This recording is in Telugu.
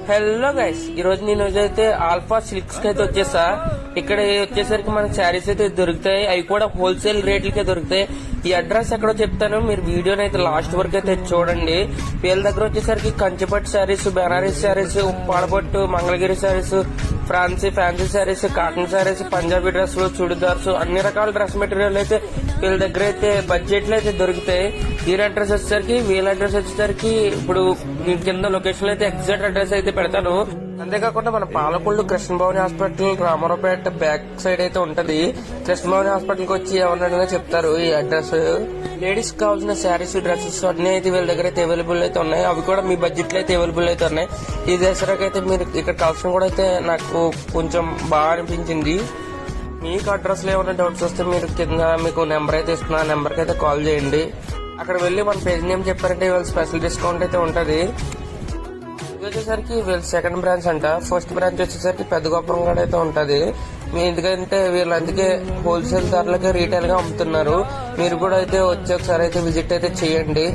హలో గైస్, ఈ రోజు నేను అయితే ఆల్ఫా సిల్క్స్ కి అయితే వచ్చేసా. ఇక్కడ వచ్చేసరికి మనకి శారీస్ అయితే దొరుకుతాయి, అవి కూడా హోల్సేల్ రేట్లకే దొరుకుతాయి. ఈ అడ్రస్ ఎక్కడో చెప్తాను, మీరు వీడియోని అయితే లాస్ట్ వరకు అయితే చూడండి. వీళ్ళ దగ్గర వచ్చేసరికి కంచిపట్టు శారీస్, బెనారస్ శారీస్, పాడపట్టు, మంగళగిరి శారీస్, ఫ్యాన్సీ శారీస్, కాటన్ శారీస్, పంజాబీ డ్రెస్సులు, చుడిదార్స్, అన్ని రకాల డ్రెస్ మెటీరియల్ అయితే వీళ్ళ దగ్గర అయితే బడ్జెట్ లో అయితే దొరుకుతాయి. వీళ్ళ అడ్రస్ వచ్చేసరికి ఇప్పుడు మీ కింద లొకేషన్ అయితే ఎగ్జాక్ట్ అడ్రస్ అయితే పెడతాను. అంతేకాకుండా మన Palakollu Krishnabhavani hospital Ramaraopeta back side అయితే ఉంటది. కృష్ణభవని హాస్పిటల్ కి వచ్చి ఏమన్నా చెప్తారు ఈ అడ్రస్. లేడీస్ కావాల్సిన శారీస్, డ్రెస్సెస్ అన్ని అయితే వీళ్ళ దగ్గర అయితే అవైలబుల్ అయితే ఉన్నాయి. అవి కూడా మీ బడ్జెట్ లో అయితే అవైలబుల్ అయితే ఉన్నాయి. ఈ దసరాకి అయితే మీరు ఇక్కడ కలెక్షన్ కూడా అయితే నాకు కొంచెం బాగా అనిపించింది. మీకు అడ్రస్ లో ఏమైనా డౌట్స్ వస్తే మీరు కింద మీకు నెంబర్ అయితే ఇస్తున్నా, ఆ నెంబర్ కి అయితే కాల్ చేయండి. అక్కడ వెళ్ళి మన పేజ్ నేమ్ చెప్పారంటే వీళ్ళ స్పెషల్ డిస్కౌంట్ అయితే ఉంటది. ఇది వచ్చేసరికి వీళ్ళ సెకండ్ బ్రాంచ్ అంట. ఫస్ట్ బ్రాంచ్ వచ్చేసరికి పెద్ద గోపురం కూడా అయితే ఉంటది. మీ ఎందుకంటే వీళ్ళు అందుకే హోల్సేల్ ధరలకే రీటైల్ గా అమ్ముతున్నారు. మీరు కూడా అయితే వచ్చి ఒకసారి అయితే విజిట్ అయితే చేయండి.